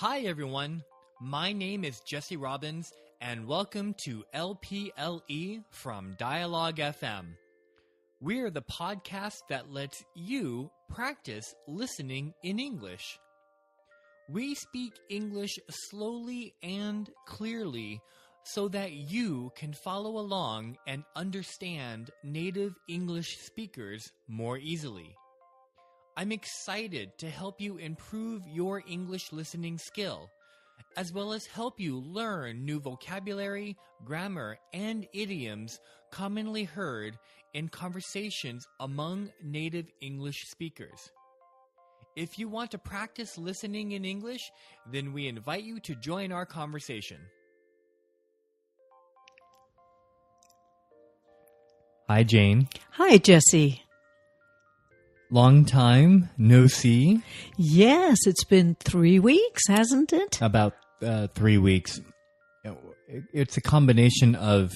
Hi, everyone. My name is Jesse Robbins, and welcome to LPLE from Dialogue FM. We're the podcast that lets you practice listening in English. We speak English slowly and clearly so that you can follow along and understand native English speakers more easily. I'm excited to help you improve your English listening skill, as well as help you learn new vocabulary, grammar, and idioms commonly heard in conversations among native English speakers. If you want to practice listening in English, then we invite you to join our conversation. Hi, Jane. Hi, Jesse. Long time no see. Yes, it's been 3 weeks, hasn't it? About 3 weeks. It's a combination of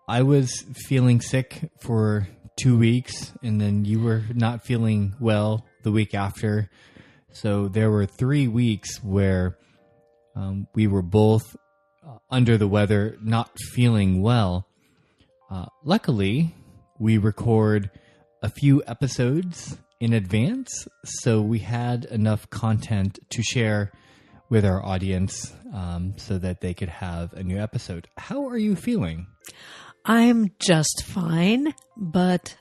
I was feeling sick for 2 weeks, and then you were not feeling well the week after. So there were 3 weeks where we were both under the weather, not feeling well. Luckily, we record a few episodes in advance, so we had enough content to share with our audience so that they could have a new episode. How are you feeling? I'm just fine, but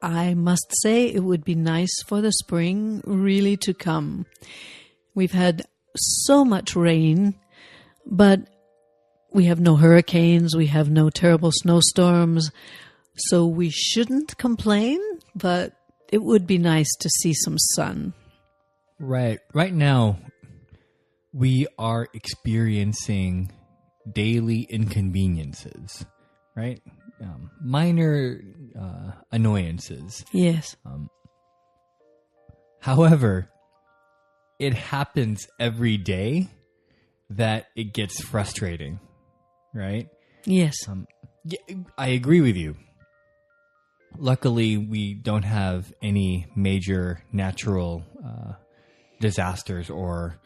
I must say it would be nice for the spring really to come. We've had so much rain, but we have no hurricanes, we have no terrible snowstorms, so we shouldn't complain, but it would be nice to see some sun. Right. Right now, we are experiencing daily inconveniences, right? Minor annoyances. Yes. However, it happens every day that it gets frustrating, right? Yes. Yeah, I agree with you. Luckily, we don't have any major natural disasters or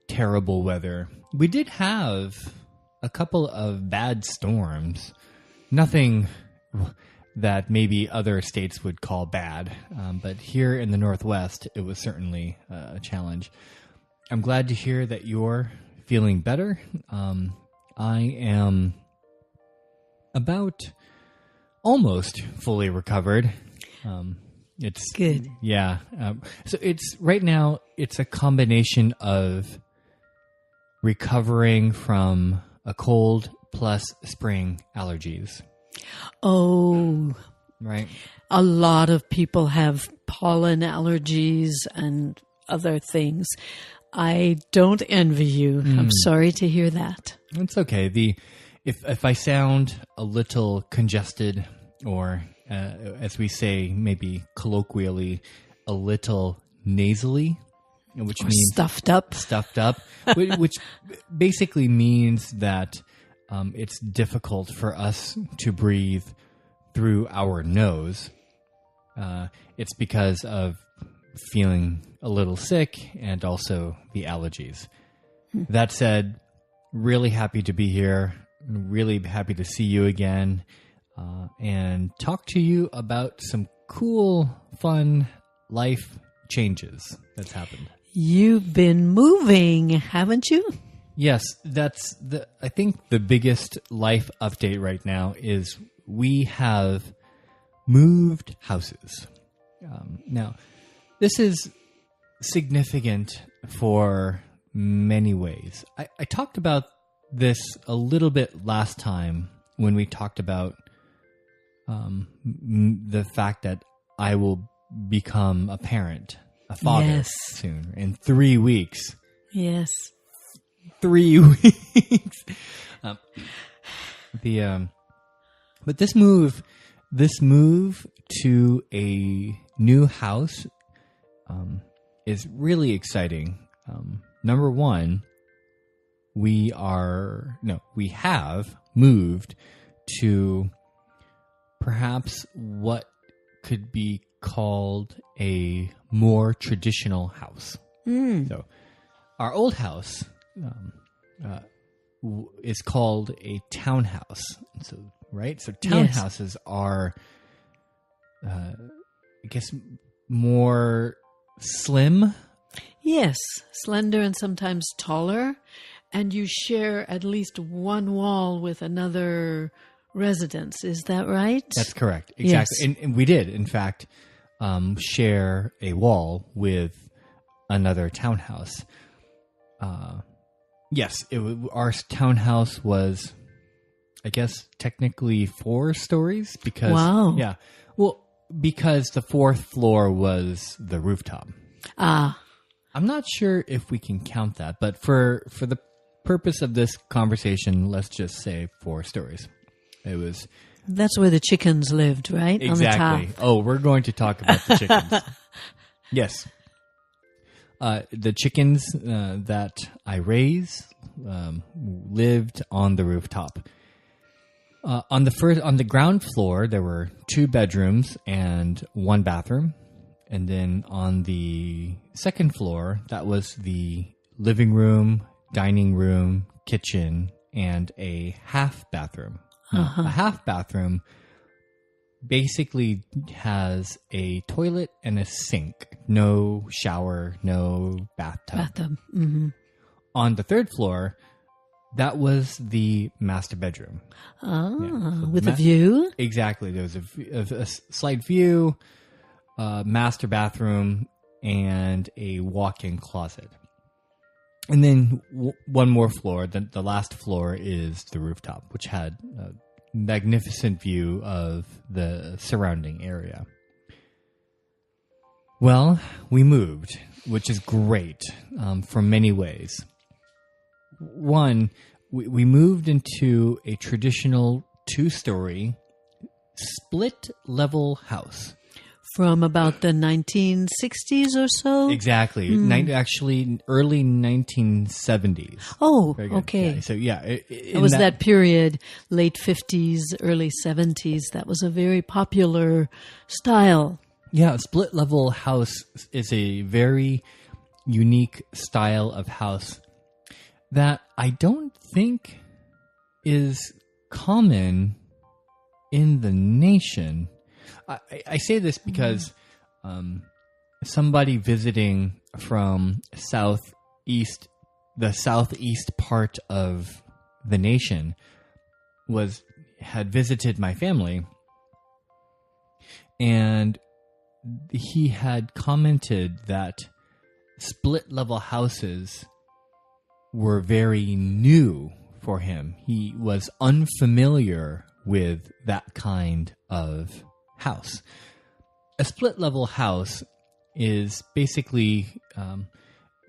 terrible weather. We did have a couple of bad storms. Nothing that maybe other states would call bad. But here in the Northwest, it was certainly a challenge. I'm glad to hear that you're feeling better. I am about almost fully recovered. It's good. Yeah. So it's right now, it's a combination of recovering from a cold plus spring allergies. Oh, right. A lot of people have pollen allergies and other things. I don't envy you. I'm sorry to hear that. It's okay. If I sound a little congested, or as we say, maybe colloquially, a little nasally, which means stuffed up, which basically means that it's difficult for us to breathe through our nose. It's because of feeling a little sick and also the allergies. That said, really happy to be here. Really happy to see you again and talk to you about some cool, fun life changes that's happened. You've been moving, haven't you? Yes, I think the biggest life update right now is we have moved houses. Now, this is significant for many ways. I talked about this a little bit last time when we talked about the fact that I will become a parent, a father soon, in 3 weeks. Yes. 3 weeks. But this move to a new house is really exciting. Number one, we have moved to perhaps what could be called a more traditional house. So our old house is called a townhouse. So, right? So townhouses are, I guess, more slim. Yes, slender and sometimes taller. And you share at least one wall with another residence. Is that right? That's correct. Exactly. Yes. And we did, in fact, share a wall with another townhouse. Yes, our townhouse was, I guess, technically 4 stories because because the 4th floor was the rooftop. I'm not sure if we can count that, but for the purpose of this conversation, let's just say 4 stories. That's where the chickens lived, right? Exactly. On the top. Oh, we're going to talk about the chickens. Yes. The chickens that I raised lived on the rooftop. On the ground floor, there were 2 bedrooms and 1 bathroom. And then on the 2nd floor, that was the living room, dining room, kitchen, and a half bathroom. A half bathroom basically has a toilet and a sink. No shower, no bathtub. Mm-hmm. On the 3rd floor, that was the master bedroom. With a view? Exactly. There was a slight view, master bathroom, and a walk-in closet. And then one more floor. The last floor is the rooftop, which had a magnificent view of the surrounding area. Well, we moved, which is great from many ways. One, we moved into a traditional 2-story split-level house. From about the 1960s or so? Exactly. Actually, early 1970s. Oh, okay. Yeah. So, yeah. It was that period, late 50s, early 70s. That was a very popular style. Yeah, split-level house is a very unique style of house that I don't think is common in the nation. I say this because somebody visiting from the southeast part of the nation had visited my family, and he had commented that split-level houses were very new for him. He was unfamiliar with that kind of house. A split-level house is basically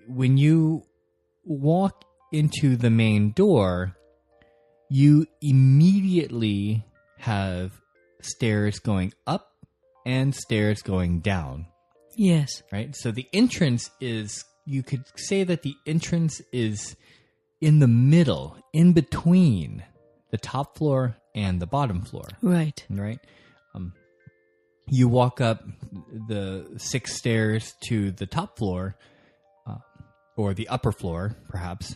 when you walk into the main door, you immediately have stairs going up and stairs going down. Yes. Right? So the entrance is, you could say that the entrance is in the middle, in between the top floor and the bottom floor. Right. Right? You walk up the 6 stairs to the top floor, or the upper floor, perhaps,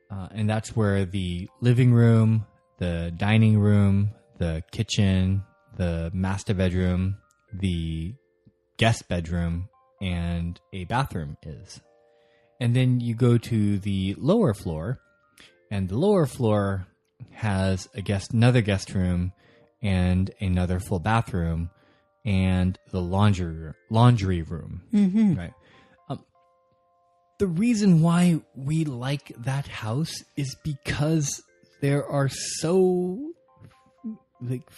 and that's where the living room, the dining room, the kitchen, the master bedroom, the guest bedroom, and a bathroom is. And then you go to the lower floor, and the lower floor has another guest room and another full bathroom and the laundry room. Mm-hmm. Right. The reason why we like that house is because there are so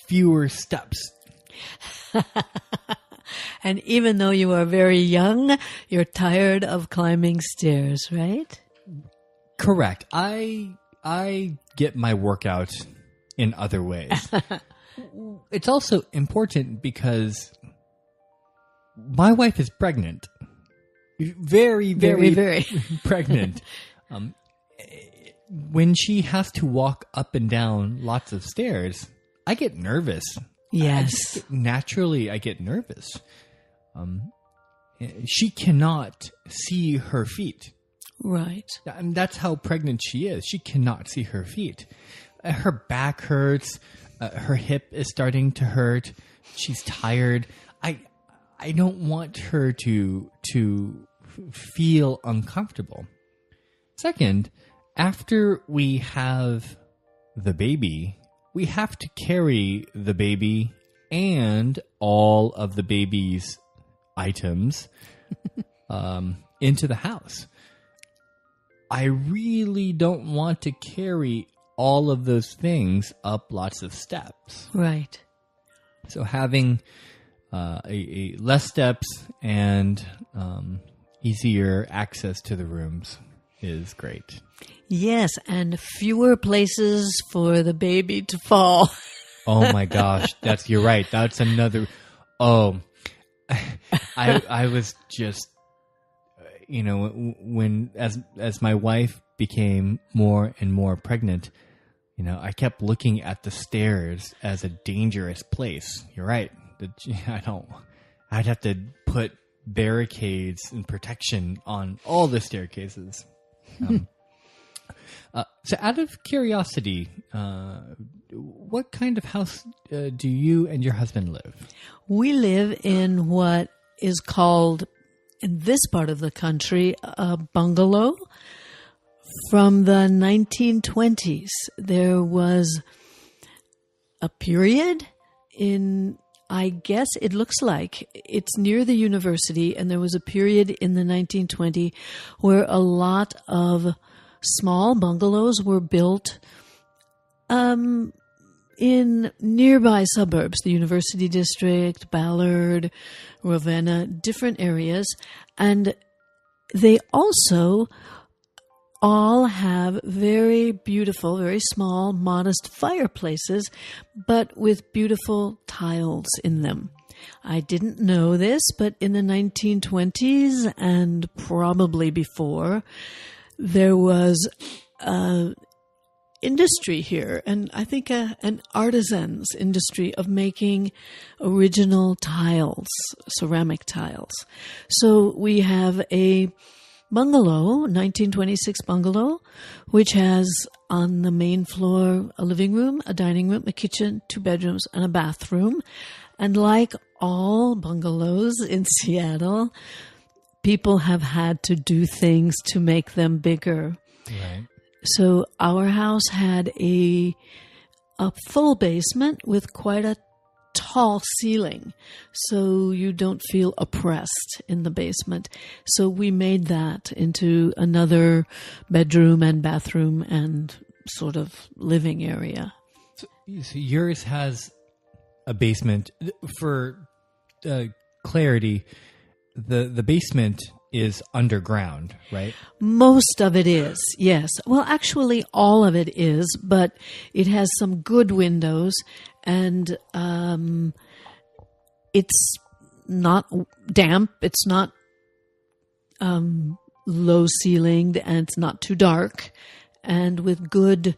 fewer steps. And even though you are very young, you're tired of climbing stairs, right? Correct. I get my workout in other ways. It's also important because my wife is pregnant. Very, very, very pregnant. When she has to walk up and down lots of stairs, I get nervous. Yes. Naturally, I get nervous. she cannot see her feet. Right. And that's how pregnant she is. She cannot see her feet. Her back hurts. Her hip is starting to hurt. She's tired. I don't want her to feel uncomfortable. Second, after we have the baby, we have to carry the baby and all of the baby's items into the house. I really don't want to carry all of those things up lots of steps. Right. So having a less steps and easier access to the rooms is great. Yes, and fewer places for the baby to fall. Oh my gosh, you're right. That's another. Oh, I was just, when as my wife became more and more pregnant, I kept looking at the stairs as a dangerous place. You're right. I'd have to put barricades and protection on all the staircases. So out of curiosity, what kind of house do you and your husband live? We live in what is called, in this part of the country, a bungalow. From the 1920s, there was a period in, I guess it looks like it's near the university, and there was a period in the 1920s where a lot of small bungalows were built in nearby suburbs, the University District, Ballard, Ravenna, different areas. And they also all have very beautiful, very small, modest fireplaces, but with beautiful tiles in them. I didn't know this, but in the 1920s and probably before, there was industry here, and I think an artisan's industry of making original tiles, ceramic tiles. So we have a bungalow, 1926 bungalow, which has on the main floor a living room, a dining room, a kitchen, 2 bedrooms, and a bathroom. And like all bungalows in Seattle, people have had to do things to make them bigger. Right. So our house had a full basement with quite a tall ceiling, so you don't feel oppressed in the basement. So we made that into another bedroom and bathroom and sort of living area. So yours has a basement. For clarity, the basement is underground, right? Most of it is, yes. Well, actually, all of it is, but it has some good windows, and it's not damp. It's not low ceilinged, and it's not too dark, and with good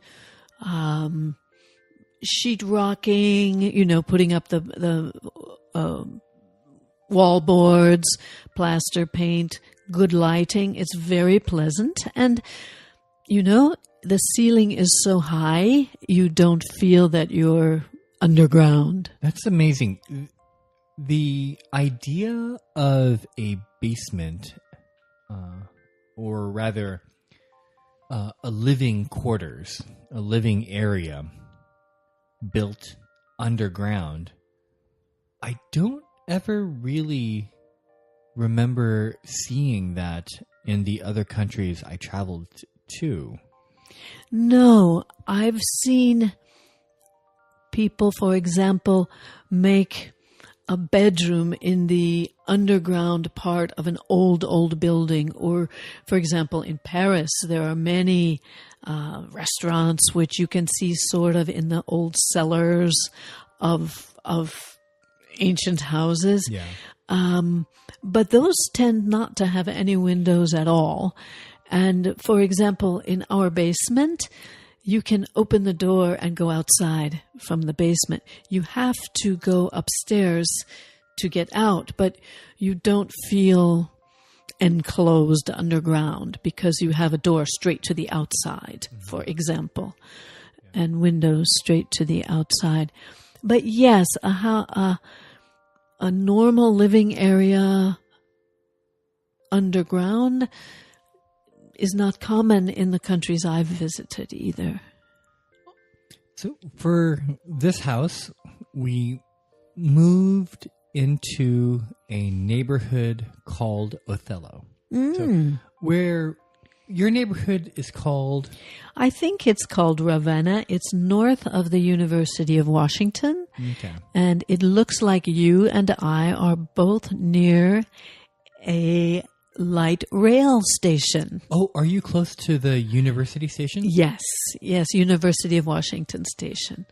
sheetrocking. Putting up the wall boards, plaster paint, good lighting. It's very pleasant. And, the ceiling is so high, you don't feel that you're underground. That's amazing. The idea of a basement, or rather a living quarters, a living area built underground, I don't ever really remember seeing that in the other countries I traveled to. No, I've seen people, for example, make a bedroom in the underground part of an old building. Or, for example, in Paris, there are many restaurants which you can see sort of in the old cellars of ancient houses. Yeah. But those tend not to have any windows at all. And for example, in our basement, you can open the door and go outside from the basement. You have to go upstairs to get out, but you don't feel enclosed underground because you have a door straight to the outside, for example, and windows straight to the outside. But yes, a normal living area underground is not common in the countries I've visited either. So for this house, we moved into a neighborhood called Othello. So where your neighborhood is called? I think it's called Ravenna. It's north of the University of Washington. Okay. And it looks like you and I are both near a light rail station. Oh, are you close to the university station? Yes, University of Washington station.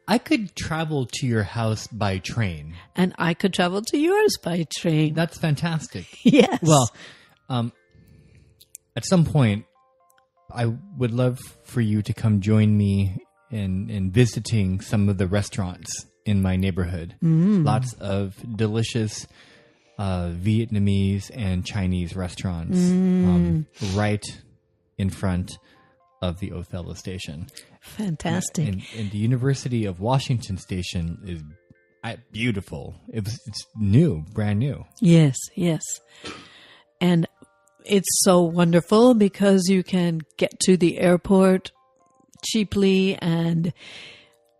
I could travel to your house by train. And I could travel to yours by train. That's fantastic. Yes. Well, at some point, I would love for you to come join me in visiting some of the restaurants in my neighborhood. Lots of delicious Vietnamese and Chinese restaurants right in front of the Othello station. Fantastic. And the University of Washington station is beautiful. It's new, brand new. Yes. And it's so wonderful because you can get to the airport cheaply and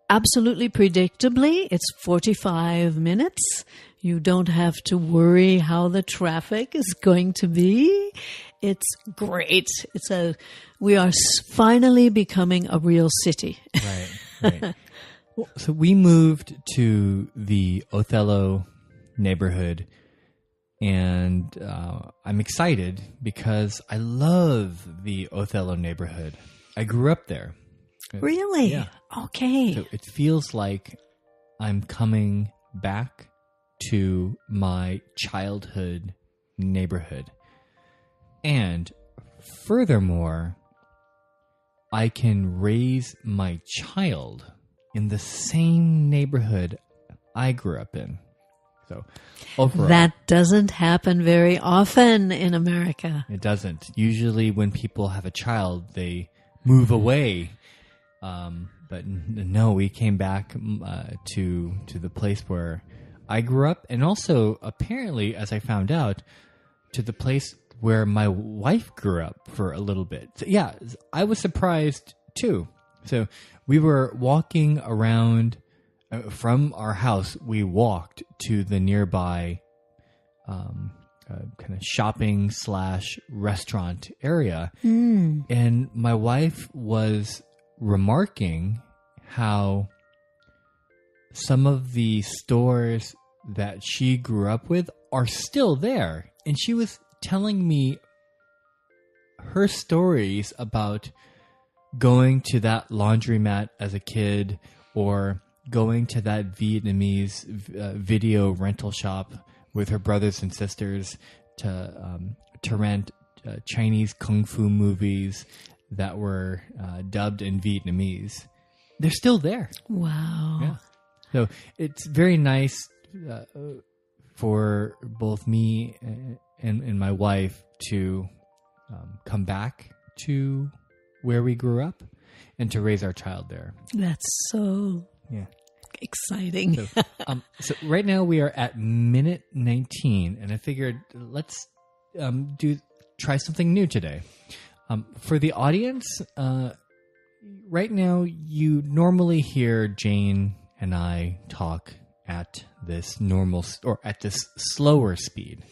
absolutely predictably. It's 45 minutes. You don't have to worry how the traffic is going to be. It's great. We are finally becoming a real city. Right. Well, so we moved to the Othello neighborhood, and I'm excited because I love the Othello neighborhood. I grew up there. Really? Yeah. Okay. So it feels like I'm coming back to my childhood neighborhood. And furthermore, I can raise my child in the same neighborhood I grew up in. So overall, that doesn't happen very often in America. It doesn't. Usually when people have a child, they move away. But no, we came back to the place where I grew up, and also apparently, as I found out, to the place where my wife grew up for a little bit. So, yeah, I was surprised too. So we were walking around from our house. We walked to the nearby kind of shopping / restaurant area, and my wife was remarking how some of the stores that she grew up with are still there. And she was telling me her stories about going to that laundromat as a kid, or going to that Vietnamese video rental shop with her brothers and sisters to rent Chinese kung fu movies that were dubbed in Vietnamese. They're still there. Wow. Yeah. So it's very nice for both me and my wife to come back to where we grew up and to raise our child there. That's so exciting. So right now we are at minute 19, and I figured let's try something new today. For the audience, right now you normally hear Jane and I talk at this at this slower speed.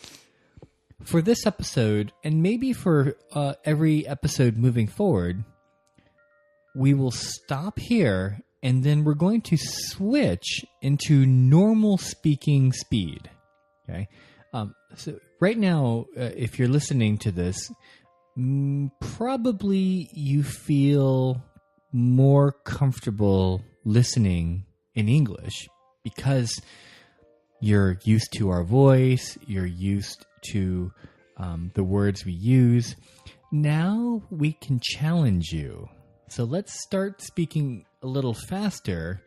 For this episode, and maybe for every episode moving forward, we will stop here, and then we're going to switch into normal speaking speed. Okay. So right now, if you're listening to this, probably you feel more comfortable listening in English because you're used to our voice, you're used to the words we use. Now we can challenge you. So let's start speaking a little faster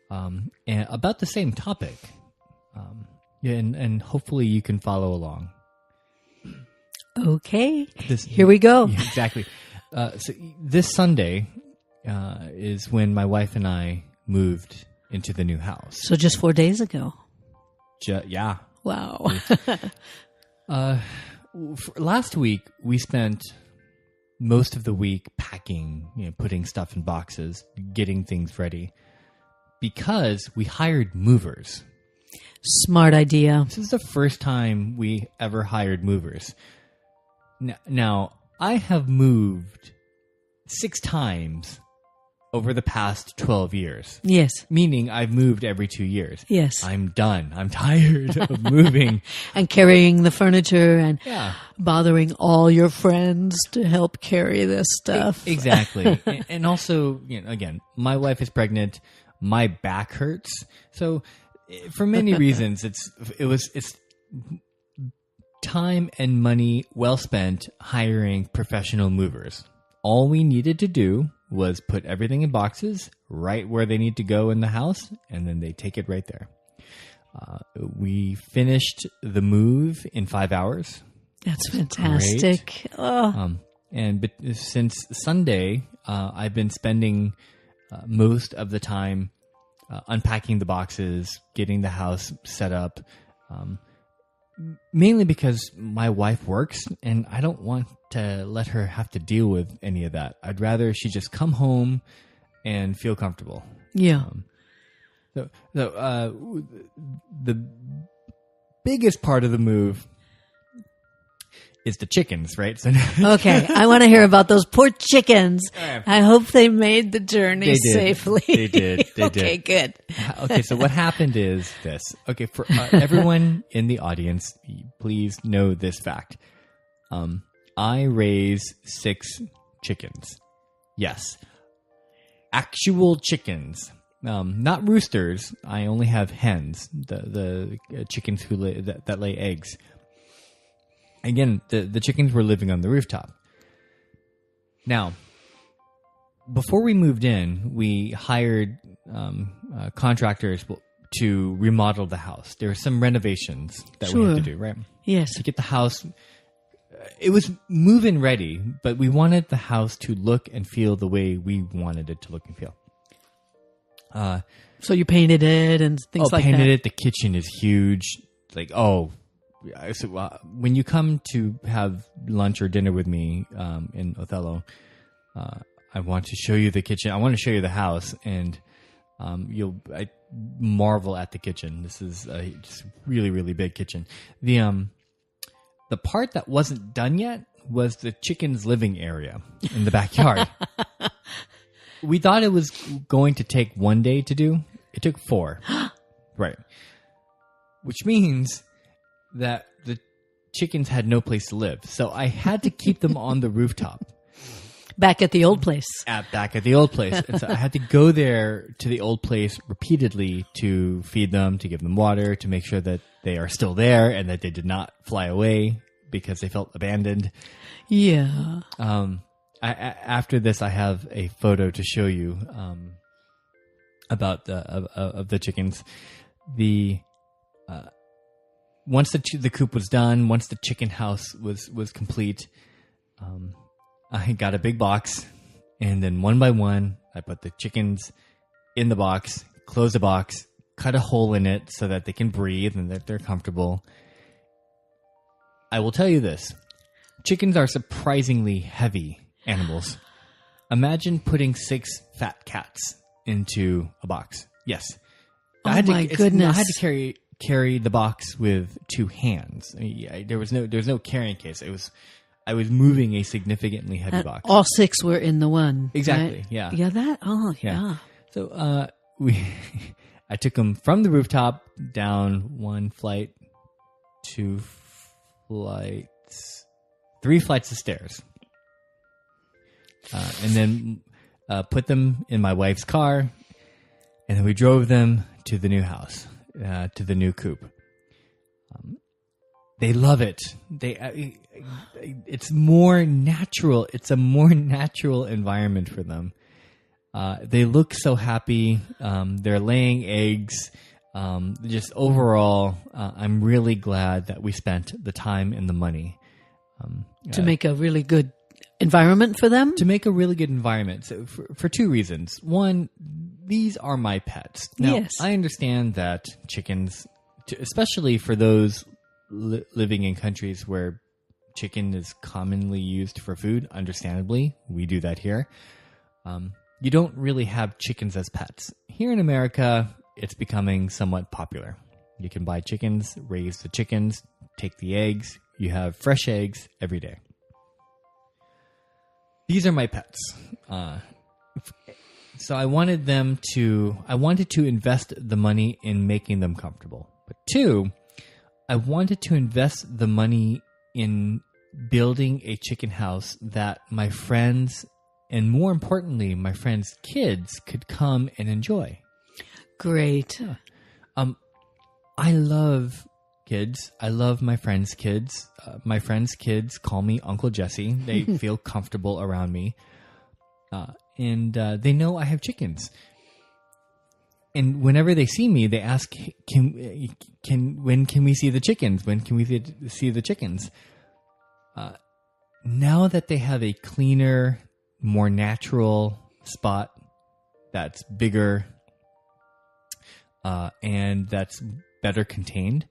and about the same topic. and hopefully you can follow along. Okay, here we go. Yeah, exactly. So this Sunday is when my wife and I moved into the new house. So just 4 days ago. Yeah. Wow. Last week, we spent most of the week packing, putting stuff in boxes, getting things ready, because we hired movers. Smart idea. This is the first time we ever hired movers. Now, I have moved 6 times over the past 12 years. Yes. Meaning I've moved every 2 years. Yes. I'm done. I'm tired of moving. And carrying the furniture and Yeah. bothering all your friends to help carry this stuff. Exactly. And also, again, my wife is pregnant. My back hurts. So for many reasons, it's time and money well spent hiring professional movers. All we needed to do was put everything in boxes right where they need to go in the house, and then they take it right there. We finished the move in 5 hours. That's fantastic. Oh. But since Sunday, I've been spending most of the time unpacking the boxes, getting the house set up, mainly because my wife works and I don't want to let her have to deal with any of that. I'd rather she just come home and feel comfortable. Yeah. So the biggest part of the move is the chickens, right? So Okay, I want to hear about those poor chickens. Right. I hope they made the journey They did. safely. They did. They Okay, did. good. Okay, so what happened is this. Okay, for everyone in the audience, please know this fact. I raise 6 chickens. Yes. Actual chickens. Not roosters. I only have hens, the chickens who that lay eggs. Again, the chickens were living on the rooftop. Now, before we moved in, we hired contractors to remodel the house. There were some renovations that we had to do, right? Yes. To get the house. It was move-in ready, but we wanted the house to look and feel the way we wanted it to look and feel. So you painted it and things like that. Painted it. The kitchen is huge. Like, so when you come to have lunch or dinner with me in Othello, I want to show you the kitchen. I want to show you the house, and I marvel at the kitchen. This is a just really, really big kitchen. The part that wasn't done yet was the chicken's living area in the backyard. We thought it was going to take 1 day to do. It took 4. Right. Which means that the chickens had no place to live. So I had to keep them on the rooftop. Back at the old place. Back at the old place. And so I had to go there to the old place repeatedly to feed them, to give them water, to make sure that they are still there and that they did not fly away because they felt abandoned. Yeah. After this, I have a photo to show you about of the chickens. Once the coop was done, once the chicken house was complete, I got a big box, and then one by one, I put the chickens in the box, close the box, cut a hole in it so that they can breathe and that they're comfortable. I will tell you this. Chickens are surprisingly heavy animals. Imagine putting 6 fat cats into a box. Yes. My goodness. I had to carry the box with 2 hands. I mean, there was no carrying case. I was moving a significantly heavy box. All 6 were in the one. Exactly. Right? Yeah. Yeah. That. Oh, yeah. So I took them from the rooftop down 1 flight, 2 flights, 3 flights of stairs, and then put them in my wife's car, and then we drove them to the new house. To the new coop. They love it. It's more natural. It's a more natural environment for them. They look so happy. They're laying eggs. Just overall, I'm really glad that we spent the time and the money to make a really good environment for them. To make a really good environment. So for two reasons. One, these are my pets. Now, Yes. I understand that chickens, especially for those living in countries where chicken is commonly used for food, understandably, we do that here. You don't really have chickens as pets. Here in America, it's becoming somewhat popular. You can buy chickens, raise the chickens, take the eggs. You have fresh eggs every day. These are my pets. So I wanted to invest the money in making them comfortable. But two, I wanted to invest the money in building a chicken house that my friends, and more importantly, my friends' kids could come and enjoy. Great. Yeah. I love kids. I love my friends' kids. My friends' kids call me Uncle Jesse. They feel comfortable around me. And they know I have chickens. And whenever they see me, they ask, when can we see the chickens? When can we see the chickens? Now that they have a cleaner, more natural spot that's bigger and that's better contained,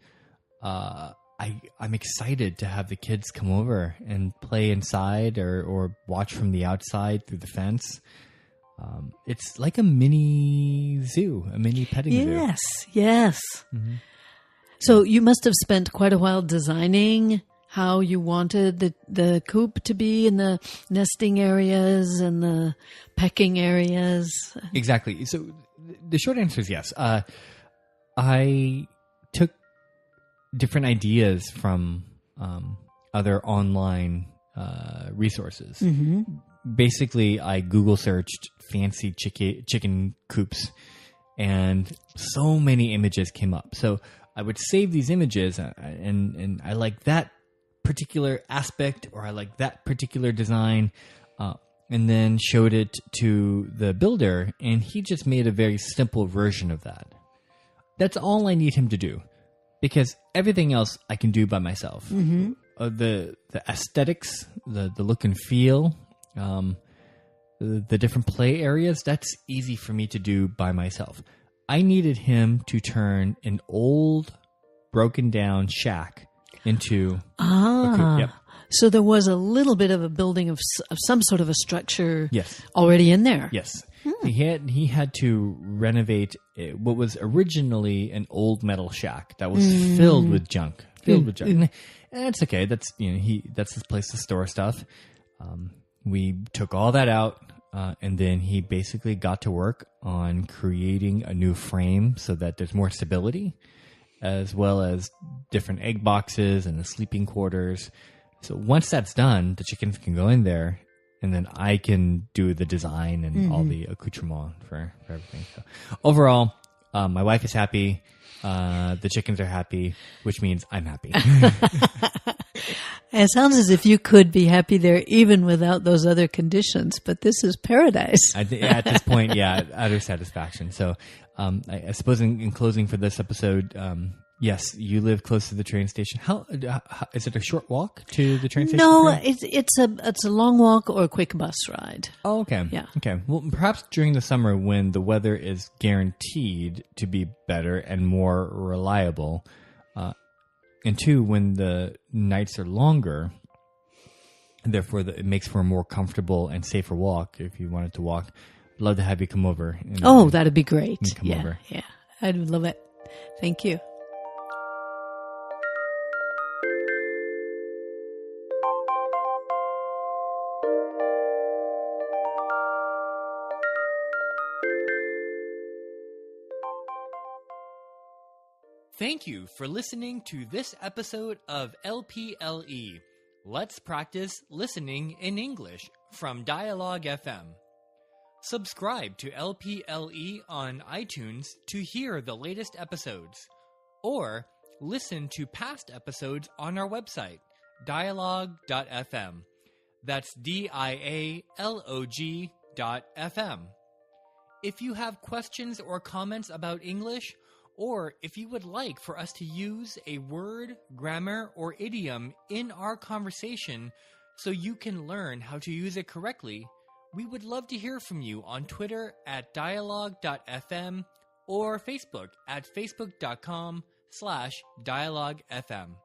I'm excited to have the kids come over and play inside or watch from the outside through the fence. It's like a mini zoo, a mini petting zoo. Yes. Mm-hmm. So you must have spent quite a while designing how you wanted the coop to be in the nesting areas and the pecking areas. Exactly. So the short answer is yes. I took different ideas from other online resources. Mm-hmm. Basically, I Google searched fancy chicken coops, and so many images came up. So I would save these images, and I like that particular aspect, or I like that particular design, and then showed it to the builder, and he just made a very simple version of that. That's all I need him to do, because everything else I can do by myself. Mm-hmm. The aesthetics, the look and feel, the different play areas, that's easy for me to do by myself. I needed him to turn an old, broken down shack into a coop. Yep. So there was a little bit of a building of some sort of a structure already in there. Yes. He had to renovate what was originally an old metal shack that was filled with junk. And that's okay. That's that's his place to store stuff. We took all that out, and then he basically got to work on creating a new frame so that there's more stability, as well as different egg boxes and the sleeping quarters. So once that's done, the chickens can go in there, and then I can do the design and all the accoutrement for everything. So overall, my wife is happy. The chickens are happy, which means I'm happy. It sounds as if you could be happy there even without those other conditions, but this is paradise. At this point, utter satisfaction. So I suppose in closing for this episode, yes, you live close to the train station. How is it a short walk to the train station? No, it's a long walk or a quick bus ride. Oh, okay. Yeah. Okay. Well, perhaps during the summer when the weather is guaranteed to be better and more reliable, and two, when the nights are longer, and therefore it makes for a more comfortable and safer walk. If you wanted to walk, I'd love to have you come over. That'd be great. Come over. Yeah, I'd love it. Thank you. Thank you for listening to this episode of LPLE. Let's practice listening in English from Dialogue FM. Subscribe to LPLE on iTunes to hear the latest episodes, or listen to past episodes on our website, dialogue.fm. That's dialog.fm. If you have questions or comments about English, Or if you would like for us to use a word, grammar, or idiom in our conversation so you can learn how to use it correctly, we would love to hear from you on Twitter at dialogue.fm or Facebook at facebook.com/dialoguefm.